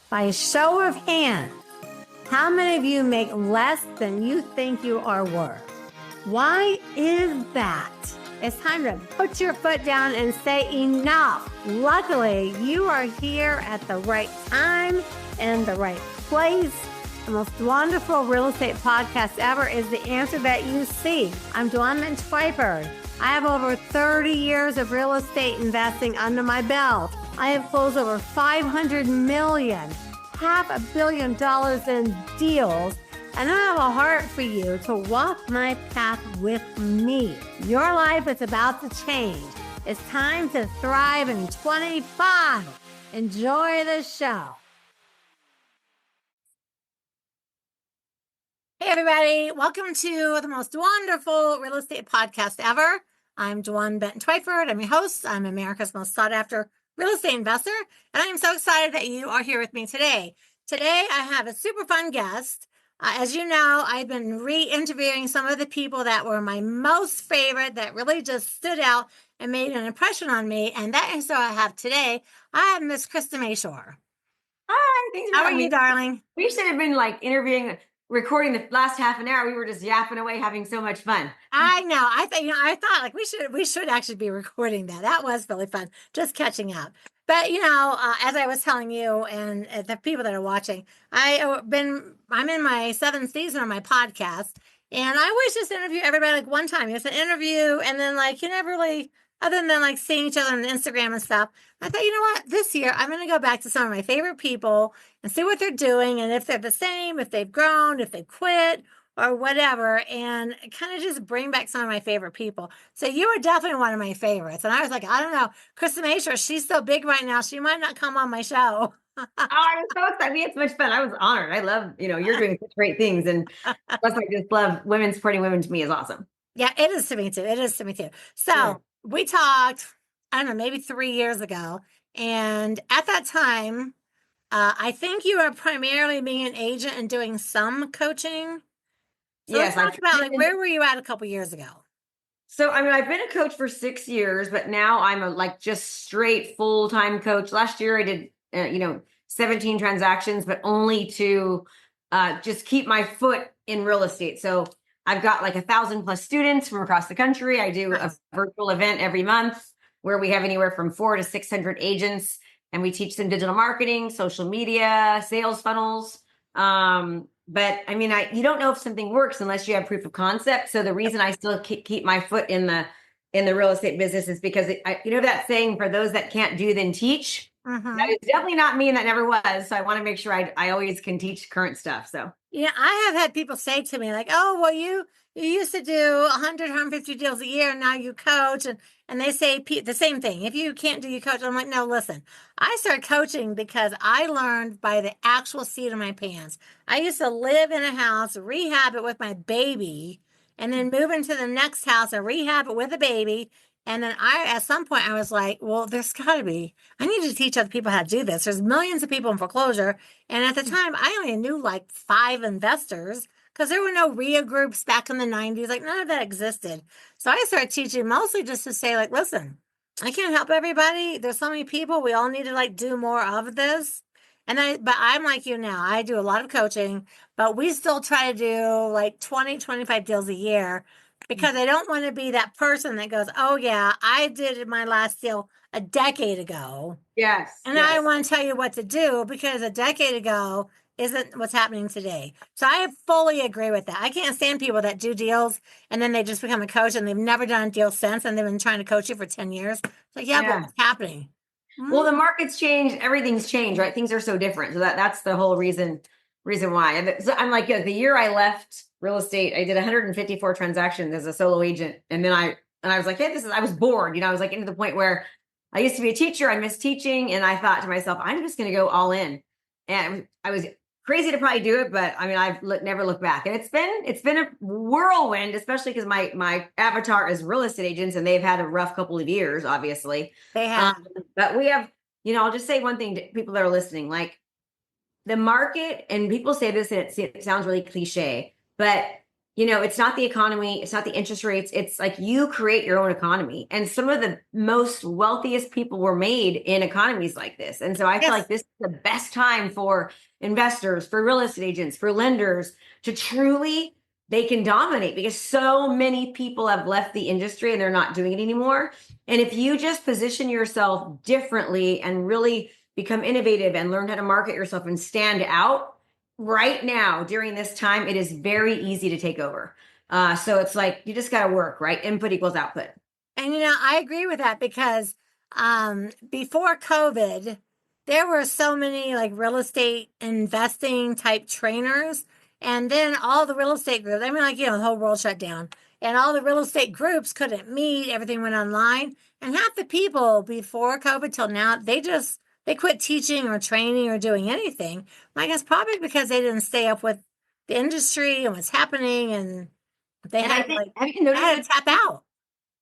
By show of hands, how many of you make less than you think you are worth? Why is that? It's time to put your foot down and say enough. Luckily, you are here at the right time and the right place. The most wonderful real estate podcast ever is the answer that you seek. I'm Dwanderful. I have over 30 years of real estate investing under my belt. I have closed over $500 million, $500 million in deals, and I have a heart for you to walk my path with me. Your life is about to change. It's time to thrive in 25. Enjoy the show. Hey, everybody. Welcome to the most wonderful real estate podcast ever. I'm Dwan Benton Twyford. I'm your host. I'm America's most sought after real estate investor, and I am so excited that you are here with me today. Today, I have a super fun guest. As you know, I've been re-interviewing some of the people that were my most favorite, that really just stood out and made an impression on me, and that is who I have today. I have Miss Krista Mashore. Hi, thanks for How are having you, me. darling? We should have been like recording the last half an hour. We were just yapping away, having so much fun. I know. I thought like we should actually be recording that. That was really fun, just catching up. But as I was telling you and the people that are watching, I'm in my 7th season of my podcast, and I always just interview everybody like one time. It's an interview, and then like you never really, other than like seeing each other on Instagram and stuff. I thought, you know what, this year I'm going to go back to some of my favorite people and see what they're doing, and if they're the same, if they've grown, if they've quit, or whatever, and kind of just bring back some of my favorite people. So you were definitely one of my favorites. And I was like, I don't know, Krista Mashore, she's so big right now, she might not come on my show. Oh, I was so excited. We had so much fun. I was honored. I love, you're doing such great things. And plus, I just love women supporting women. To me is awesome. Yeah, it is to me too. It is to me too. So we talked, I don't know, maybe 3 years ago. And at that time, I think you were primarily being an agent and doing some coaching. So Yes, let's talk about like where were you at a couple years ago? So, I've been a coach for 6 years, but now I'm a just straight full-time coach. Last year I did, 17 transactions, but only to just keep my foot in real estate. So I've got like 1,000+ students from across the country. I do a virtual event every month where we have anywhere from 400 to 600 agents, and we teach them digital marketing, social media, sales funnels. But you don't know if something works unless you have proof of concept. So the reason I still keep my foot in the real estate business is because that saying, for those that can't do, then teach. Mm-hmm. That is definitely not me, and that never was. So I want to make sure I always can teach current stuff. So yeah, I have had people say to me like, "Oh, well, you used to do 100, 150 deals a year, and now you coach," and they say the same thing. If you can't do, you coach. I'm like, no, listen. I started coaching because I learned by the actual seat of my pants. I used to live in a house, rehab it with my baby, and then move into the next house and rehab it with a baby. And then at some point, I was like, well, there's got to be, I need to teach other people how to do this. There's millions of people in foreclosure. And at the time, I only knew like 5 investors because there were no RIA groups back in the 90s. Like none of that existed. So I started teaching mostly just to say like, listen, I can't help everybody. There's so many people. We all need to like do more of this. But I'm like you now. I do a lot of coaching, but we still try to do like 20, 25 deals a year, because I don't want to be that person that goes, oh yeah, I did my last deal a decade ago. yes. And I want to tell you what to do, because a decade ago isn't what's happening today. So I fully agree with that. I can't stand people that do deals and then they just become a coach and they've never done a deal since, and they've been trying to coach you for 10 years. It's like, but what's happening? Well, the market's changed. Everything's changed, right? Things are so different. So that's the whole reason why. So I'm like, the year I left real estate, I did 154 transactions as a solo agent. And then I was like, hey, I was bored. I was like into the point where I used to be a teacher. I missed teaching. And I thought to myself, I'm just going to go all in. And I was crazy to probably do it, but I've never looked back. And it's been a whirlwind, especially because my avatar is real estate agents, and they've had a rough couple of years, obviously. They have. But we have, I'll just say one thing to people that are listening, like the market, and people say this and it sounds really cliche, but it's not the economy, it's not the interest rates. It's like you create your own economy. And some of the most wealthiest people were made in economies like this. And so I feel Yes. like this is the best time for investors, for real estate agents, for lenders to truly, they can dominate because so many people have left the industry and they're not doing it anymore. And if you just position yourself differently and really become innovative and learn how to market yourself and stand out, right now during this time, it is very easy to take over. So it's like you just got to work, right? Input equals output. And I agree with that because before COVID, there were so many like real estate investing type trainers. And then all the real estate groups, I mean, like, the whole world shut down and all the real estate groups couldn't meet, everything went online. And half the people before COVID till now, they quit teaching or training or doing anything. I guess probably because they didn't stay up with the industry and what's happening, and they And I had think, like, have you they noticed had to it? tap out.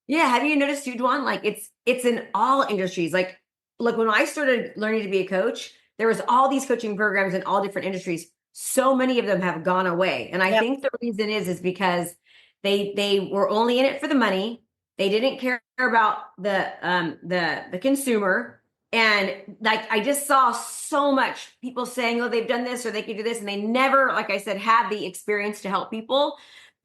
Yeah, have you noticed too, Dwan? Like it's in all industries. Like, look, when I started learning to be a coach, there was all these coaching programs in all different industries. So many of them have gone away. And I Yep. think the reason is because they were only in it for the money. They didn't care about the consumer. And like I just saw so much people saying, oh, they've done this or they could do this. And they never, like I said, had the experience to help people.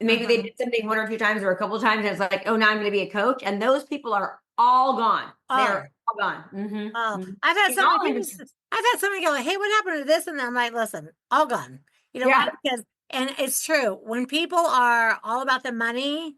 Maybe they Mhm. did something one or two times or a couple of times, and it's like, oh, now I'm going to be a coach. And those people are all gone. Oh, They're all gone. oh, Mm-hmm. I've had In so many all people, industries. I've had somebody go, hey, what happened to this? And I'm like, listen, all gone. You know why? Yeah. Because, and it's true, when people are all about the money,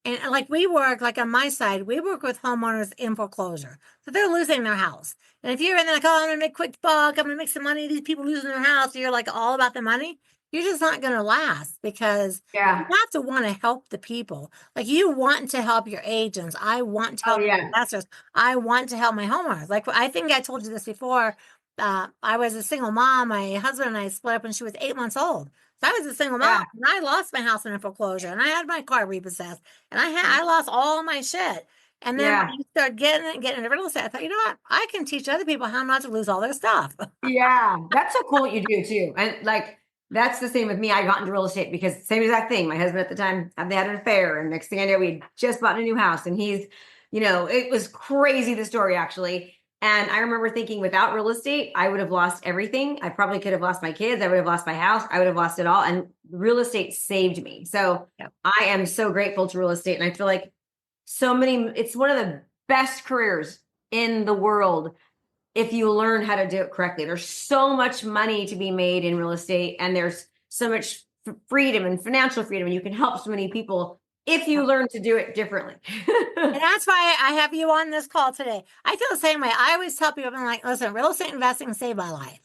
and like we work, like on my side, we work with homeowners in foreclosure. So they're losing their house. And if you're in there like, oh, I'm gonna make quick buck, I'm gonna make some money, these people losing their house, you're like all about the money, you're just not gonna last because you Yeah. have to want to help the people. Like you want to help your agents. I want to Oh, help yeah. investors. I want to help my homeowners. Like I think I told you this before. I was a single mom. My husband and I split up when she was 8 months old. So I was a single mom Yeah. and I lost my house in a foreclosure and I had my car repossessed and I lost all my shit. And then when Yeah. I started getting into real estate, I thought, you know what? I can teach other people how not to lose all their stuff. Yeah. That's so cool what you do too. And like, that's the same with me. I got into real estate because same exact thing. My husband at the time, they had an affair. And next thing I know, we just bought a new house and he's, it was crazy, the story actually. And I remember thinking without real estate, I would have lost everything. I probably could have lost my kids. I would have lost my house. I would have lost it all. And real estate saved me. So Yep. I am so grateful to real estate. And I feel like it's one of the best careers in the world if you learn how to do it correctly. There's so much money to be made in real estate, and there's so much freedom and financial freedom, and you can help so many people if you learn to do it differently. And that's why I have you on this call today. I feel the same way. I always tell people, I'm like, listen, real estate investing saved my life.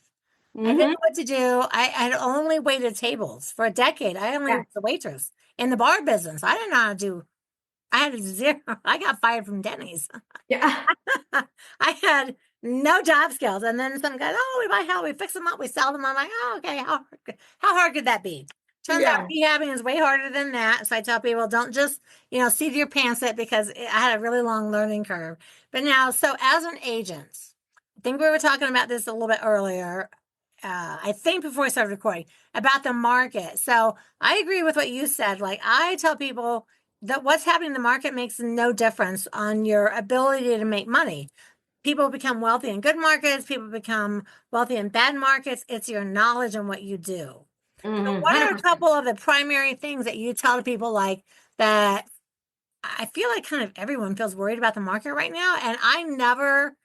I didn't Hmm. know what to do. I had only waited tables for a decade. I only Yeah. was a waitress in the bar business. I didn't know how to do. I had zero. I got fired from Denny's. Yeah. I had no job skills. And then some guys, oh, we buy how we fix them up, we sell them. I'm like, oh, okay. How hard could that be? Turns out Yeah. rehabbing is way harder than that. So I tell people, don't just, seat your pants it because I had a really long learning curve. But now, so as an agent, I think we were talking about this a little bit earlier. I think before we started recording about the market. So I agree with what you said. Like I tell people that what's happening in the market makes no difference on your ability to make money. People become wealthy in good markets, people become wealthy in bad markets. It's your knowledge and what you do. So Hmm. what are a 100%. couple of the primary things that you tell to people like that? I feel like kind of everyone feels worried about the market right now. And I never,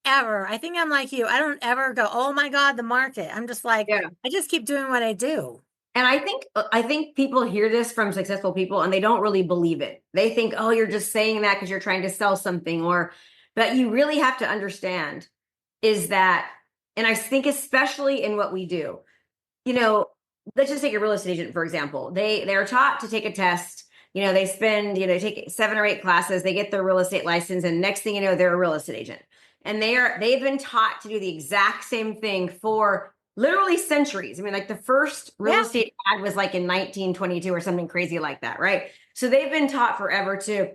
ever, I think I'm like you. I don't ever go, oh my God, the market. I'm just like, Yeah. I just keep doing what I do. And I think people hear this from successful people and they don't really believe it. They think, oh, you're just saying that because you're trying to sell something, but you really have to understand is that, and I think especially in what we do, you know, let's just take a real estate agent, for example. They're taught to take a test. They spend, they take 7 or 8 classes, they get their real estate license, and next thing you know, they're a real estate agent. And they've been taught to do the exact same thing for literally centuries. I mean, like the first real Yeah. estate ad was like in 1922 or something crazy like that, right? So they've been taught forever to,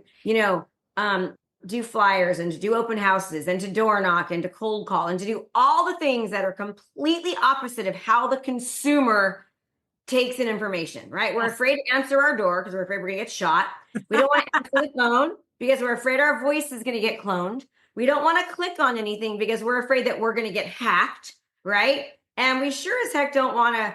do flyers and to do open houses and to door knock and to cold call and to do all the things that are completely opposite of how the consumer takes in information, right? We're afraid to answer our door because we're afraid we're going to get shot. We don't want to answer the phone because we're afraid our voice is going to get cloned. We don't want to click on anything because we're afraid that we're going to get hacked, right? And we sure as heck don't want to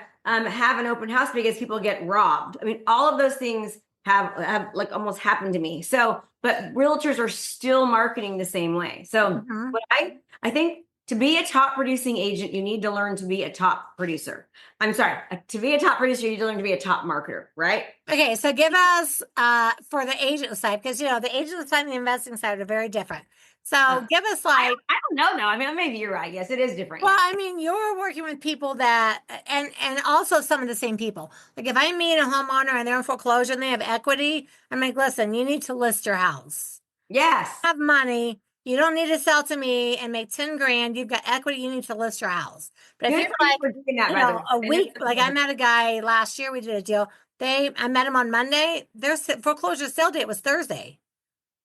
have an open house because people get robbed. I mean, all of those things have like almost happened to me. So, but realtors are still marketing the same way. So, what I think to be a top producing agent, you need to learn to be a top producer. I'm sorry, to be a top producer, you need to learn to be a top marketer, right? Okay, so give us for the agent side, because the agent side and the investing side are very different. So give us I don't know. No, I mean, maybe you're right. Yes, it is different. Well, I mean, you're working with people that, and also some of the same people. Like if I meet a homeowner and they're in foreclosure and they have equity, I'm like, listen, you need to list your house. Yes. Have money. You don't need to sell to me and make 10 grand. You've got equity. You need to list your house. But if you're like, a week, like I met a guy last year, we did a deal. I met him on Monday. Their foreclosure sale date was Thursday.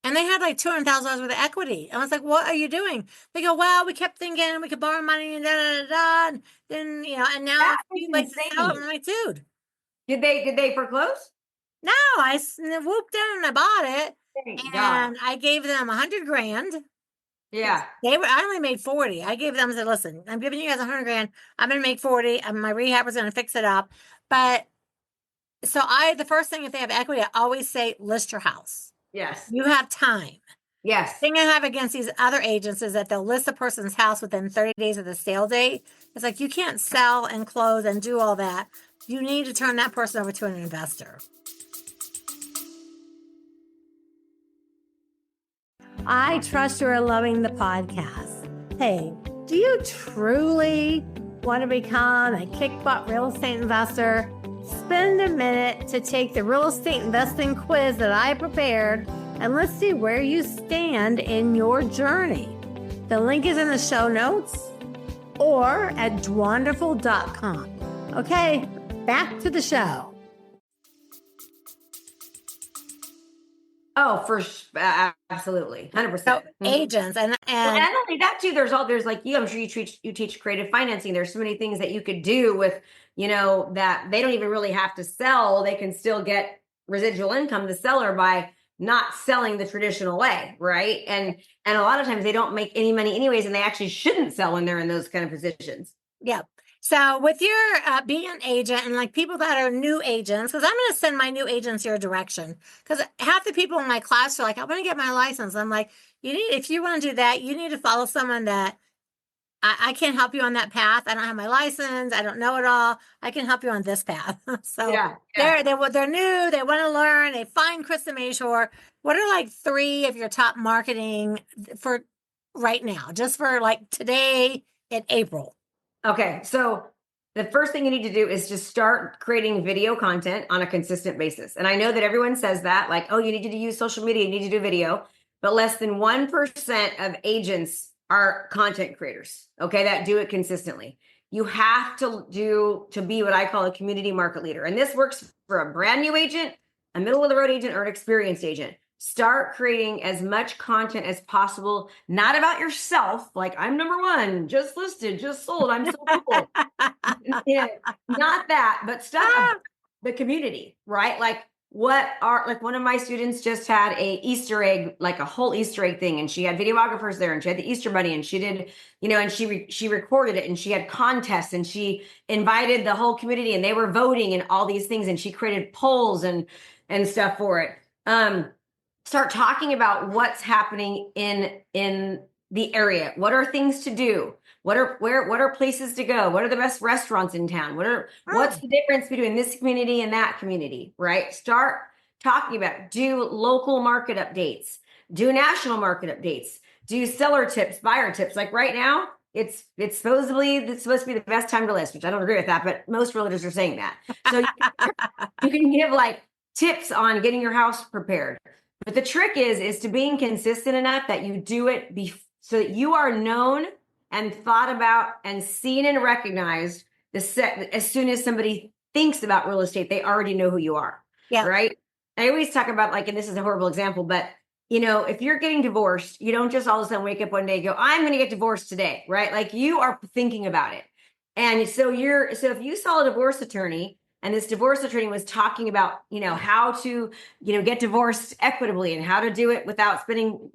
And they had like $200,000 worth of equity. I was like, what are you doing? They go, well, we kept thinking we could borrow money and da da da da. And then, and now it's like to sell it. I'm like, dude. Did they foreclose? No, I whooped in and I bought it. Thank And God. I gave them 100 grand. Yeah. I only made 40. I gave them, I said, listen, I'm giving you guys 100 grand. I'm going to make 40. My rehab was going to fix it up. But so the first thing, if they have equity, I always say, list your house. Yes. You have time. Yes. The thing I have against these other agents is that they'll list a person's house within 30 days of the sale date. It's like, you can't sell and close and do all that. You need to turn that person over to an investor. I trust you are loving the podcast. Hey, do you truly want to become a kick-butt real estate investor? Spend a minute to take the real estate investing quiz that I prepared, and let's see where you stand in your journey. The link is in the show notes or at Dwanderful.com. Okay, back to the show. Oh, absolutely, 100%. So agents and not only that too. There's like I'm sure you teach creative financing. There's so many things that you could do with that they don't even really have to sell. They can still get residual income, the seller, by not selling the traditional way, right? And a lot of times they don't make any money anyways, and they actually shouldn't sell when they're in those kind of positions. Yeah. So with your being an agent and like people that are new agents, because I'm going to send my new agents your direction, because half the people in my class are like, I want to get my license. I'm like, if you want to do that, you need to follow someone that I can't help you on that path. I don't have my license. I don't know it all. I can help you on this path. So they're new. They want to learn. They find Krista Mashore. What are like 3 of your top marketing for right now, just for like today in April? Okay, so the first thing you need to do is just start creating video content on a consistent basis. And I know that everyone says that, like, oh, you need to use social media, you need to do video, but less than 1% of agents are content creators, okay, that do it consistently. You have to be what I call a community market leader. And this works for a brand new agent, a middle of the road agent, or an experienced agent. Start creating as much content as possible, not about yourself, like I'm number 1, just listed, just sold, I'm so cool. Not that, but stuff about the community, right? Like one of my students just had a Easter egg, like a whole Easter egg thing, and she had videographers there, and she had the Easter bunny, and she did, and she recorded it, and she had contests, and she invited the whole community, and they were voting and all these things, and she created polls and stuff for it. Start talking about what's happening in the area. What are things to do? What are places to go? What are the best restaurants in town? What's the difference between this community and that community, right? Start talking about, do local market updates, do national market updates, do seller tips, buyer tips. Like right now, it's supposed to be the best time to list, which I don't agree with that, but most realtors are saying that. So you can give like tips on getting your house prepared. But the trick is to being consistent enough that you do it so that you are known and thought about and seen and recognized as soon as somebody thinks about real estate, they already know who you are. Yeah. Right. I always talk about, like, and this is a horrible example, but if you're getting divorced, you don't just all of a sudden wake up one day and go, I'm going to get divorced today. Right. Like, you are thinking about it. And so if you saw a divorce attorney And this divorce attorney was talking about, how to, get divorced equitably and how to do it without spending,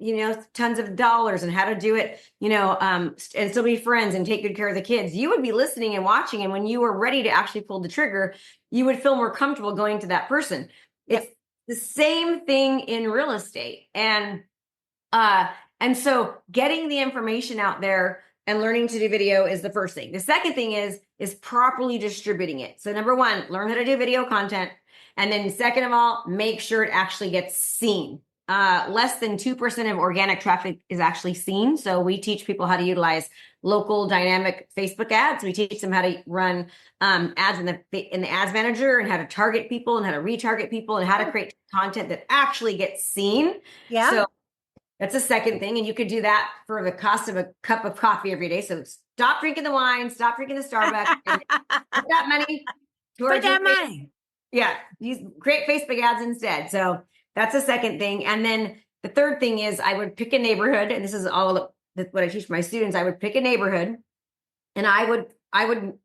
tons of dollars, and how to do it, and still be friends and take good care of the kids. You would be listening and watching. And when you were ready to actually pull the trigger, you would feel more comfortable going to that person. It's the same thing in real estate. And so getting the information out there and learning to do video is the first thing. The second thing is properly distributing it. So number one, learn how to do video content. And then second of all, make sure it actually gets seen. Less than 2% of organic traffic is actually seen. So we teach people how to utilize local dynamic Facebook ads. We teach them how to run ads in the ads manager, and how to target people and how to retarget people and how to create content that actually gets seen. Yeah. So that's a second thing. And you could do that for the cost of a cup of coffee every day. So stop drinking the wine, stop drinking the Starbucks, and put that money towards Put that money. Yeah. Create Facebook ads instead. So that's a second thing. And then the third thing is I would pick a neighborhood. And this is all what I teach my students. I would pick a neighborhood, and I would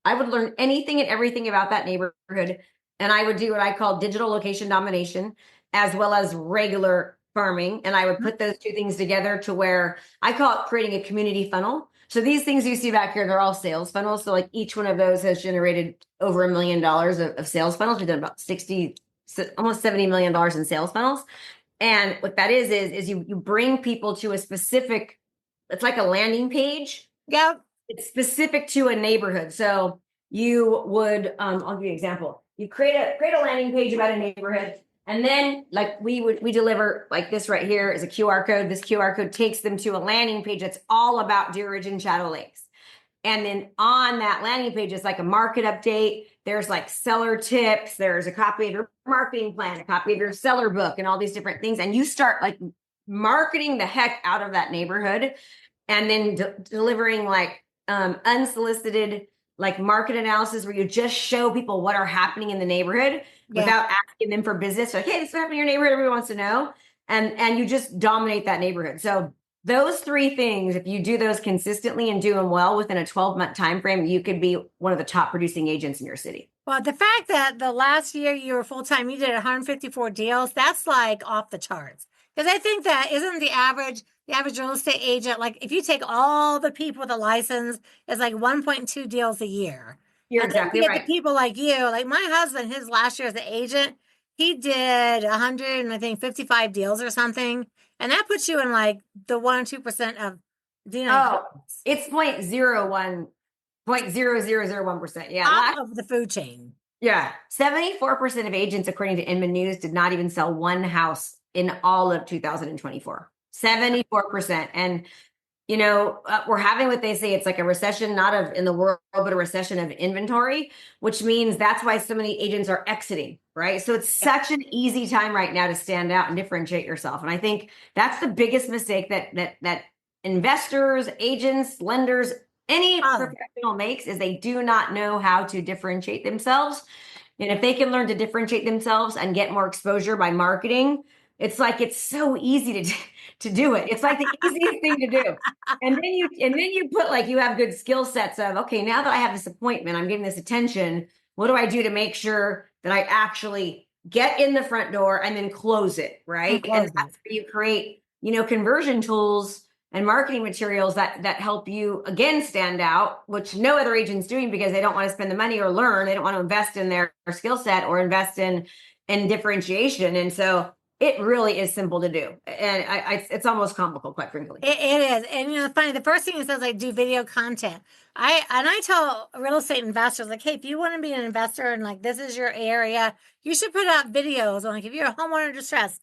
learn anything and everything about that neighborhood. And I would do what I call digital location domination, as well as regular farming. And I would put those two things together to where I call it creating a community funnel. So these things you see back here, they're all sales funnels. So like each one of those has generated over $1 million of sales funnels. We've done about almost $70 million in sales funnels. And what that is you bring people to a specific, it's like a landing page. Yep. It's specific to a neighborhood. So you would, I'll give you an example. You create a landing page about a neighborhood. And then like we deliver, like this right here is a QR code. This QR code takes them to a landing page that's all about Deer Ridge and Shadow Lakes. And then on that landing page is like a market update. There's like seller tips. There's a copy of your marketing plan, a copy of your seller book, and all these different things. And you start like marketing the heck out of that neighborhood, and then delivering like unsolicited like market analysis, where you just show people what are happening in the neighborhood without asking them for business. Like, hey, this is happening in your neighborhood. Everyone wants to know. And you just dominate that neighborhood. So those three things, if you do those consistently and do them well within a 12-month time frame, you could be one of the top producing agents in your city. Well, the fact that the last year you were full-time, you did 154 deals, that's like off the charts. Because I think that isn't the average real estate agent, like if you take all the people with a license, it's like 1.2 deals a year. You're and exactly then you right. get the people like you, like my husband, his last year as an agent, he did 100 and I think 55 deals or something. And that puts you in like the 1 or 2% of it's 0.0001%. Yeah. Top of the food chain. Yeah. 74% of agents, according to Inman News, did not even sell one house in all of 2024. 74%. And, we're having what they say, it's like a recession, not of in the world, but a recession of inventory, which means that's why so many agents are exiting, right? So it's such an easy time right now to stand out and differentiate yourself. And I think that's the biggest mistake that investors, agents, lenders, any professional makes, is they do not know how to differentiate themselves. And if they can learn to differentiate themselves and get more exposure by marketing, it's like, it's so easy to do it. It's like the easiest thing to do. And then you put like, you have good skill sets of, okay, now that I have this appointment, I'm getting this attention. What do I do to make sure that I actually get in the front door and then close it, right? And that's where you create, conversion tools and marketing materials that help you again stand out, which no other agent's doing because they don't want to spend the money or learn. They don't want to invest in their skill set or invest in differentiation. And so it really is simple to do. And it's almost comical, quite frankly. It is. And funny, the first thing it says, I do video content. I tell real estate investors, like, hey, if you want to be an investor and like this is your area, you should put out videos on like if you're a homeowner in distress.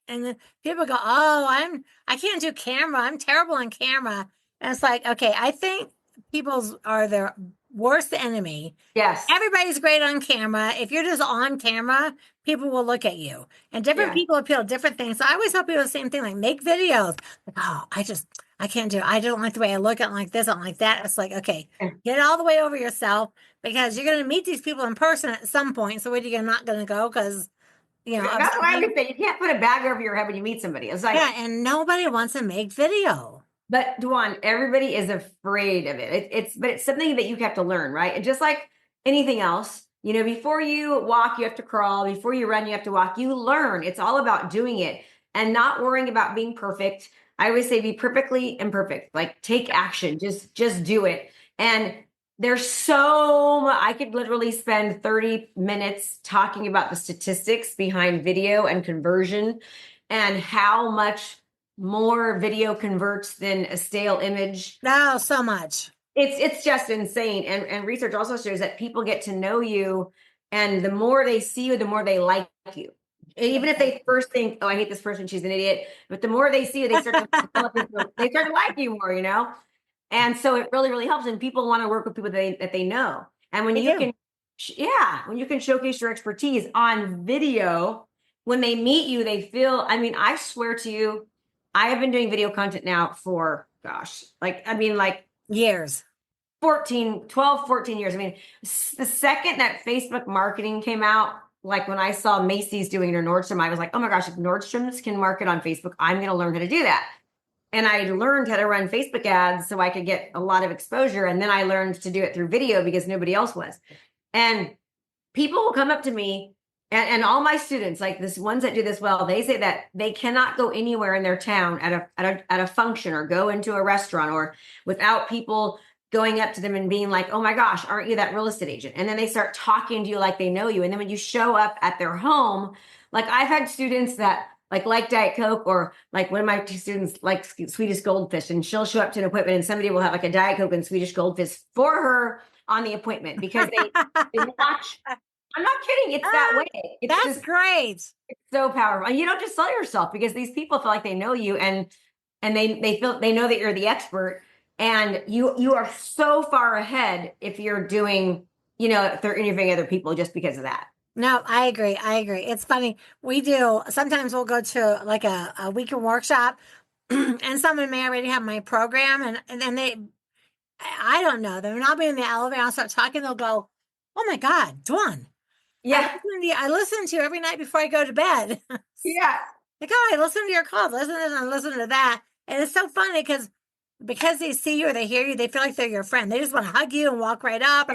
And then people go, oh, I can't do camera. I'm terrible on camera. And it's like, okay, I think people's are their worst enemy. Yes. Everybody's great on camera. If you're just on camera, people will look at you. And different people appeal to different things. So I always tell people the same thing, like make videos. Like, oh, I can't do it. I don't like the way I look at like this, I don't like that. It's like, okay, get all the way over yourself, because you're going to meet these people in person at some point. So where you're not going to go, because that's why I would say you can't put a bag over your head when you meet somebody. It's like, and nobody wants to make video. But Dwan, everybody is afraid of it. But it's something that you have to learn, right? And just like anything else, You know, before you walk, you have to crawl. Before you run, you have to walk. You learn. It's all about doing it and not worrying about being perfect. I always say be perfectly imperfect. Like take action. Just do it. And there's so much, I could literally spend 30 minutes talking about the statistics behind video and conversion and how much more video converts than a stale image. No, so much. It's just insane. And research also shows that people get to know you, and the more they see you, the more they like you. Even if they first think, "Oh, I hate this person, she's an idiot," but the more they see you, they start to they start to like you more, you know. And so it really, really helps. And people want to work with people that they know. And when They you do. can, yeah, when you can showcase your expertise on video, when they meet you, they feel. I mean, I swear to you, I have been doing video content now for gosh, like Years. 14 years. I mean, the second that Facebook marketing came out, like when I saw Macy's doing it or Nordstrom, I was like, oh my gosh, if Nordstrom's can market on Facebook, I'm going to learn how to do that. And I learned how to run Facebook ads so I could get a lot of exposure. And then I learned to do it through video because nobody else was. And people will come up to me and all my students, like this ones that do this well, they say that they cannot go anywhere in their town at a function or go into a restaurant or without people going up to them and being like, oh my gosh, aren't you that real estate agent? And then they start talking to you like they know you. And then when you show up at their home, like I've had students that like Diet Coke, or like one of my students like Swedish Goldfish, and she'll show up to an appointment and somebody will have like a Diet Coke and Swedish Goldfish for her on the appointment because they watch. I'm not kidding. It's that way. It's That's just, great. it's so powerful. And you don't just sell yourself because these people feel like they know you, and they feel they know that you're the expert, and you are so far ahead if you're doing, if they're interviewing other people just because of that. No, I agree. I agree. It's funny. We do sometimes we'll go to like a weekend workshop and someone may already have my program and then I don't know them and I'll be in the elevator, I'll start talking, they'll go, oh my God, Dwan. Yeah. I listen to you every night before I go to bed. Yeah. Like, oh, I listen to your calls, listen to this and listen to that. And it's so funny because they see you or they hear you, they feel like they're your friend. They just want to hug you and walk right up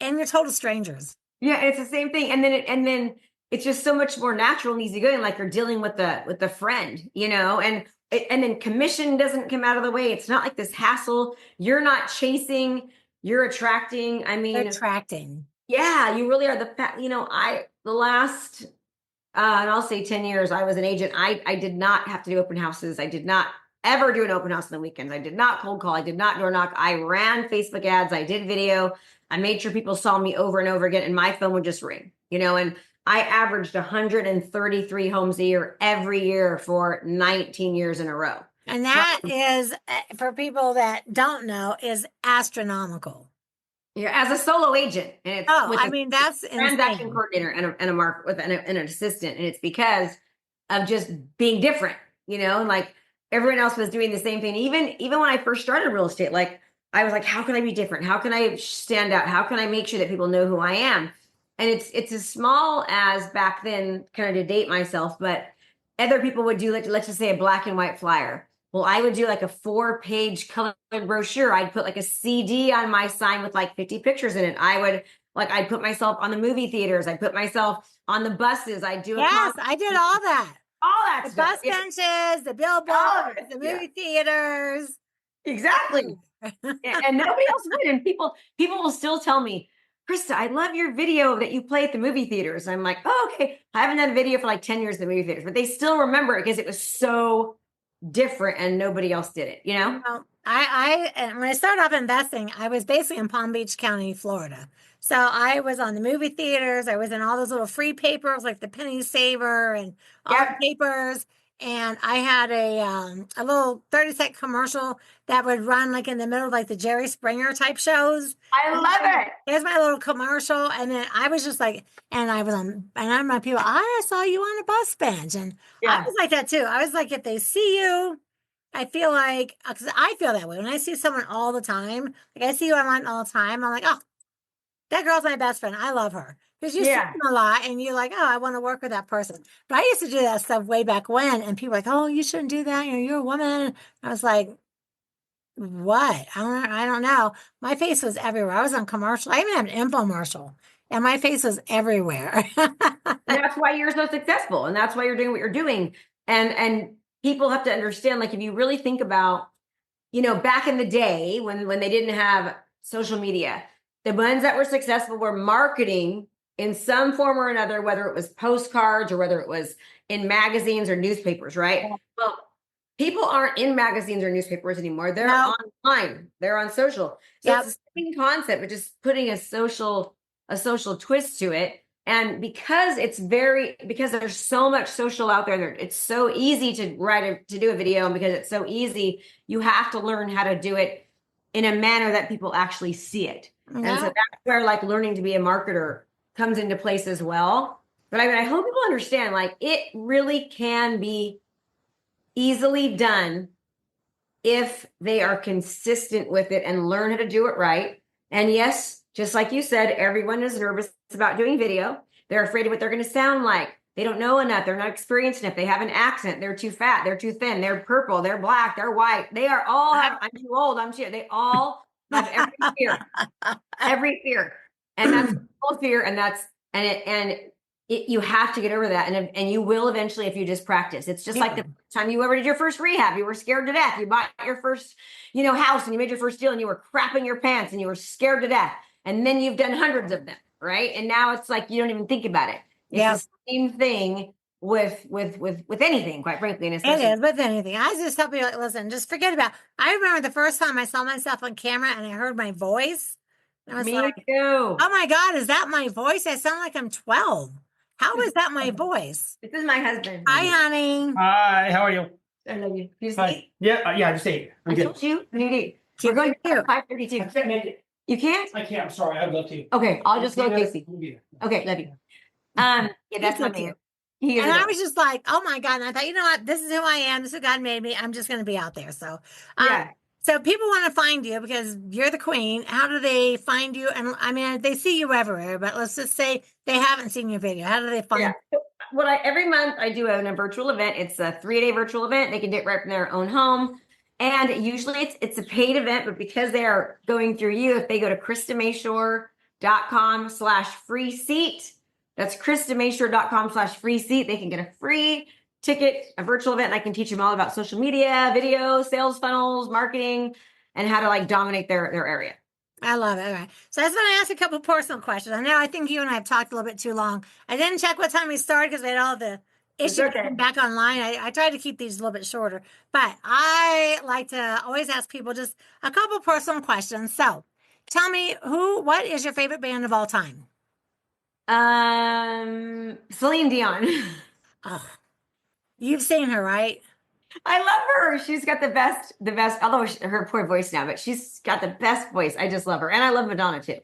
and you're total strangers. Yeah, it's the same thing. And then it's just so much more natural and easygoing, like you're dealing with the friend, and then commission doesn't come out of the way. It's not like this hassle. You're not chasing, you're attracting. I mean, Attracting. yeah, you really are the last and I'll say 10 years I was an agent. I did not have to do open houses. I did not ever do an open house on the weekends. I did not cold call. I did not door knock. I ran Facebook ads. I did video. I made sure people saw me over and over again, and my phone would just ring, and I averaged 133 homes a year every year for 19 years in a row. And that is, for people that don't know, is astronomical. Yeah, as a solo agent, and it's I mean, that's transaction insane. coordinator and a mark with an assistant, and it's because of just being different, and like everyone else was doing the same thing. Even when I first started real estate, like I was like, how can I be different? How can I stand out? How can I make sure that people know who I am? And it's as small as back then, kind of to date myself, but other people would do, like, let's just say a black and white flyer. Well, I would do like a 4-page colored brochure. I'd put like a CD on my sign with like 50 pictures in it. I'd put myself on the movie theaters. I'd put myself on the buses. I'd do Yes, I did all that. all that The stuff. bus benches, the billboards, the movie theaters. Exactly. And nobody else would. And people will still tell me, Krista, I love your video that you play at the movie theaters. I'm like, oh, okay. I haven't done a video for like 10 years at the movie theaters, but they still remember it because it was so different and nobody else did it, Well, and when I started off investing, I was basically in Palm Beach County, Florida. So I was on the movie theaters. I was in all those little free papers like the Penny Saver and all the papers. And I had a little 30-second commercial that would run like in the middle of like the Jerry Springer type shows. I love it. Here's my little commercial. And then I was just like, and I'm my people, I saw you on a bus bench. And I was like that too. I was like, if they see you, I feel like, because I feel that way. When I see someone all the time, like I see you online all the time, I'm like, oh, that girl's my best friend. I love her. Because you see them a lot and you're like, oh, I want to work with that person. But I used to do that stuff way back when. And people were like, oh, you shouldn't do that. You're a woman. I was like, what? I don't know. My face was everywhere. I was on commercial. I even had an infomercial. And my face was everywhere. And that's why you're so successful. And that's why you're doing what you're doing. And people have to understand, like, if you really think about, back in the day when they didn't have social media, the ones that were successful were marketing in some form or another, whether it was postcards or whether it was in magazines or newspapers, right? Well, people aren't in magazines or newspapers anymore. They're No. online. They're on social. So Yep. it's the same concept, but just putting a social twist to it. And because because there's so much social out there, it's so easy to do a video, and because it's so easy, you have to learn how to do it in a manner that people actually see it. And so No. that's where, like, learning to be a marketer comes into place as well. But I mean, I hope people understand, like, it really can be easily done if they are consistent with it and learn how to do it right. And yes, just like you said, everyone is nervous about doing video. They're afraid of what they're going to sound like. They don't know enough. They're not experienced enough. They have an accent. They're too fat. They're too thin. They're purple. They're black. They're white. They are all have, I'm too old. I'm too, they all have every fear. And that's all fear. And you have to get over that. And you will eventually, if you just practice. It's just like the time you ever did your first rehab, you were scared to death. You bought your first, house, and you made your first deal, and you were crapping your pants and you were scared to death. And then you've done hundreds of them, right? And now it's like you don't even think about it. It's the same thing with anything, quite frankly. And it is with anything. I just tell people, like, listen, just forget about. I remember the first time I saw myself on camera and I heard my voice. And I was me like, too. oh my God, is that my voice? I sound like I'm 12. How is that my voice? This is my husband. Hi, honey. Hi, how are you? I love you. You just Hi. eat? Yeah, I just ate. I I'm good. told you. You eat. Cute, We're going cute. to 5:32. I can't make it. You can't? I can't. I'm sorry. I'd love to. Okay, I'll just go with Yeah, Casey. we'll be there. Okay, love you. Yeah, that's so my cute. man. He is And I adorable. was just like, oh my God. And I thought, you know what? This is who I am. This is who God made me. I'm just going to be out there. So, Yeah. so people want to find you because you're the queen. How do they find you? And I mean, they see you everywhere, but let's just say they haven't seen your video. How do they find Yeah. Every month I do a virtual event. It's a 3-day virtual event. They can do it right from their own home. And usually it's a paid event, but because they are going through you, if they go to KristaMashore.com/free seat, that's KristaMashore.com/free seat, they can get a free ticket, a virtual event, and I can teach them all about social media, video, sales funnels, marketing, and how to, like, dominate their area. I love it. All right. So I just want to ask a couple personal questions. I know I think you and I have talked a little bit too long. I didn't check what time we started because we had all the issues okay. back online. I tried to keep these a little bit shorter, but I like to always ask people just a couple personal questions. So tell me what is your favorite band of all time? Celine Dion. Oh, you've seen her, right? I love her. She's got the best, although her poor voice now, but she's got the best voice. I just love her. And I love Madonna too.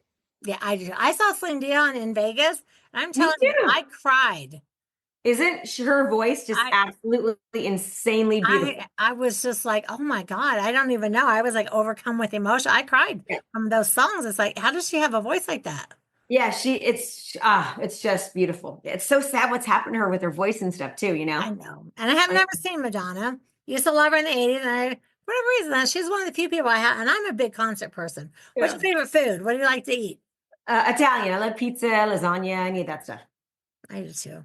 Yeah, I do. I saw Celine Dion in Vegas, and I'm telling you, too. I cried. Isn't her voice just absolutely insanely beautiful? I was just like, oh my God, I don't even know. I was like overcome with emotion. I cried from those songs. It's like, how does she have a voice like that? Yeah, it's just beautiful. It's so sad what's happened to her with her voice and stuff too, I know. And I have never seen Madonna. Used to love her in the 80s. And for whatever reason, she's one of the few people I have. And I'm a big concert person. What's your favorite food? What do you like to eat? Italian. I love pizza, lasagna, any of that stuff. I do too.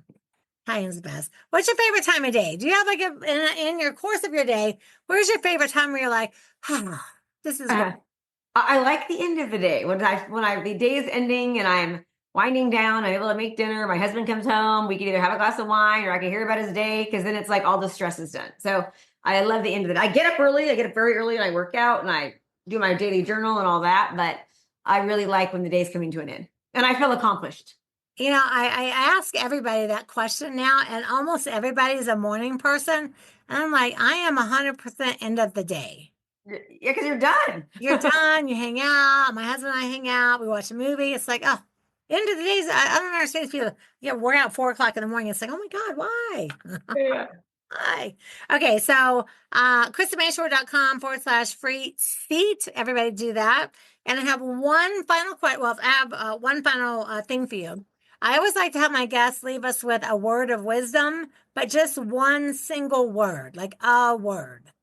Italian's the best. What's your favorite time of day? Do you have like in your course of your day, where's your favorite time where you're like, ah, this is good? I like the end of the day when the day is ending and I'm winding down. I'm able to make dinner. My husband comes home. We can either have a glass of wine or I can hear about his day, because then it's like all the stress is done. So I love the end of the day. I get up early. I get up very early and I work out and I do my daily journal and all that. But I really like when the day's coming to an end and I feel accomplished. You know, I ask everybody that question now, and almost everybody's a morning person. And I'm like, I am 100% end of the day. Yeah, because you're done. You're done. You hang out. My husband and I hang out. We watch a movie. It's like, oh, end of the days. I don't understand people work out 4 o'clock in the morning. It's like, oh my God, why? Yeah. Hi. Okay, so KristaMashore.com/free seat. Everybody do that. And I have one final question. Well, I have one final thing for you. I always like to have my guests leave us with a word of wisdom, but just one single word, like a word.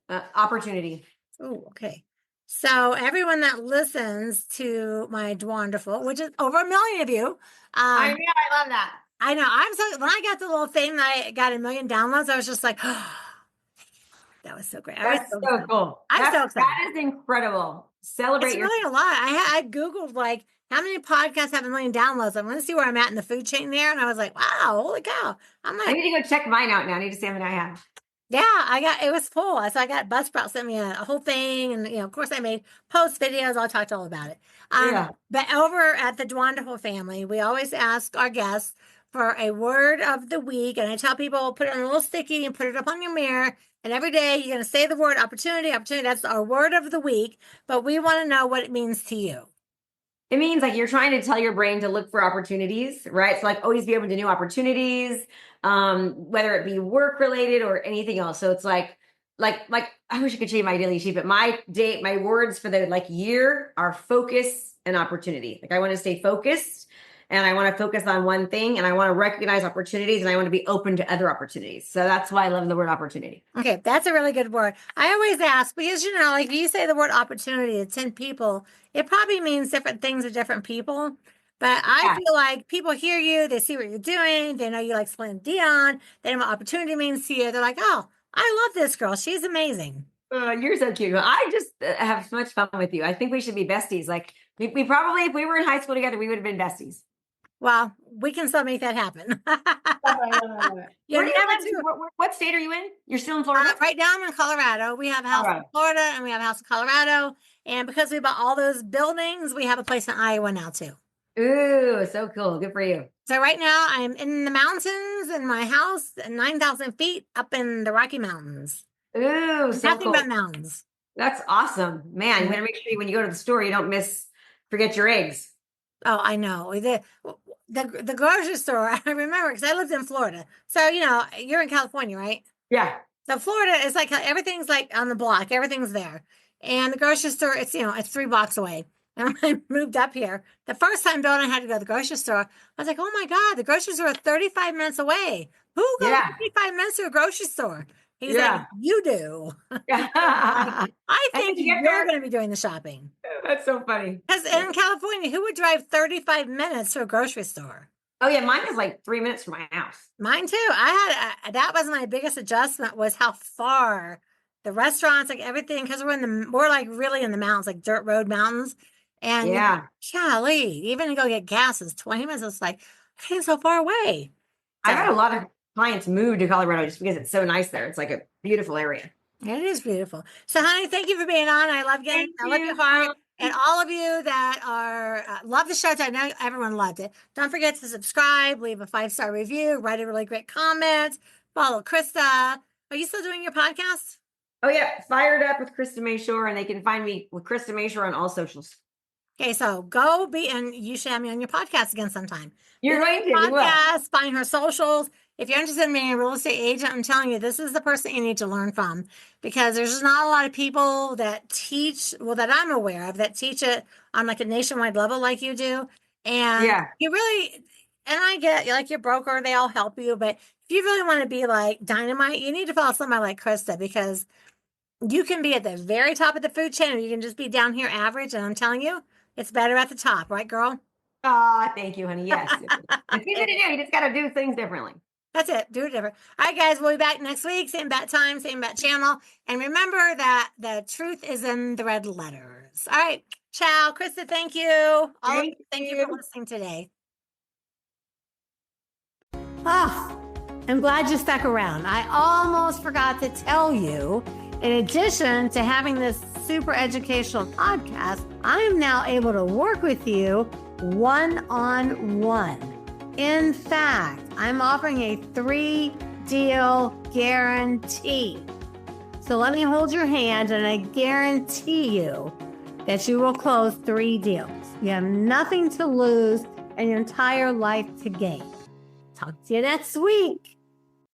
Opportunity. Oh, okay. So everyone that listens to my Dwanderful, which is over 1 million of you, I know, I love that. I know. I'm so when I got the little thing that I got 1 million downloads, I was just like, oh, that was so great. I was That's so so excited. cool. I'm so excited. That is incredible. It's Celebrate your. really a lot. I Googled like how many podcasts have 1 million downloads. I'm going to see where I'm at in the food chain there, and I was like, wow, holy cow! I'm I like, need to go check mine out now. I need to see how many I have. yeah, I got it was full. So I got Buzzsprout sent me a whole thing, and of course, I made post videos. I'll talk to all about it. Yeah. But over at the Dwanderful family, we always ask our guests for a word of the week, and I tell people put it on a little sticky and put it up on your mirror. And every day you're going to say the word opportunity, opportunity. That's our word of the week. But we want to know what it means to you. It means like you're trying to tell your brain to look for opportunities, right? So like always be open to new opportunities, whether it be work related or anything else. So it's like I wish I could change my daily sheet, but my words for the like year are focus and opportunity. Like I want to stay focused and I want to focus on one thing and I want to recognize opportunities and I want to be open to other opportunities. So that's why I love the word opportunity. Okay, that's a really good word. I always ask because like if you say the word opportunity to 10 people, it probably means different things to different people. But I Yeah. feel like people hear you, they see what you're doing, they know you like Celine Dion, they know what opportunity means to you. They're like, oh, I love this girl. She's amazing. You're so cute. I just have so much fun with you. I think we should be besties. Like we probably, if we were in high school together, we would have been besties. Well, we can still make that happen. Where do you live? What state are you in? You're still in Florida? Right now, I'm in Colorado. We have a house in Florida and we have a house in Colorado. And because we bought all those buildings, we have a place in Iowa now too. Ooh, so cool. Good for you. So right now I'm in the mountains in my house, 9,000 feet up in the Rocky Mountains. Ooh, so Nothing cool. but mountains. That's awesome. Man, you better make sure when you go to the store, you don't forget your eggs. Oh, I know. The grocery store, I remember because I lived in Florida. So, you're in California, right? Yeah. So Florida is like everything's like on the block, everything's there. And the grocery store, it's 3 blocks away. And when I moved up here, the first time Bill and I had to go to the grocery store, I was like, oh my God, the grocery store is 35 minutes away. Who goes 35 minutes to a grocery store? He's like, you do. I think you're going to be doing the shopping. That's so funny. Because in California, who would drive 35 minutes to a grocery store? Oh yeah, mine is like 3 minutes from my house. Mine too. That was my biggest adjustment was how far the restaurants, like everything, because we're like really in the mountains, like dirt road mountains. And golly, even to go get gas is 20 minutes. It's like, okay, so far away. So, I've had a lot of clients move to Colorado just because it's so nice there. It's like a beautiful area. It is beautiful. So, honey, thank you for being on. I love your heart. And all of you that are love the show. I know everyone loved it. Don't forget to subscribe, leave a 5-star review, write a really great comment, follow Krista. Are you still doing your podcast? Oh yeah, Fired Up with Krista Mashore, and they can find me with Krista Mashore on all socials. Okay, so go and you should have me on your podcast again sometime. You're going to podcast, find her socials. If you're interested in being a real estate agent, I'm telling you, this is the person you need to learn from because there's just not a lot of people that teach, well, that I'm aware of, that teach it on like a nationwide level like you do. And you really, and I get like your broker, they all help you, but if you really want to be like dynamite, you need to follow somebody like Krista because you can be at the very top of the food chain or you can just be down here average. And I'm telling you, it's better at the top, right, girl? Thank you, honey. Yes. It's easy to do. You just got to do things differently. That's it. Do it different. All right, guys, we'll be back next week. Same bat time, same bat channel. And remember that the truth is in the red letters. All right. Ciao. Krista, thank you. Thank you for listening today. I'm glad you stuck around. I almost forgot to tell you, in addition to having this super educational podcast, I am now able to work with you one-on-one. In fact, I'm offering a 3-deal guarantee. So let me hold your hand and I guarantee you that you will close 3 deals. You have nothing to lose and your entire life to gain. Talk to you next week.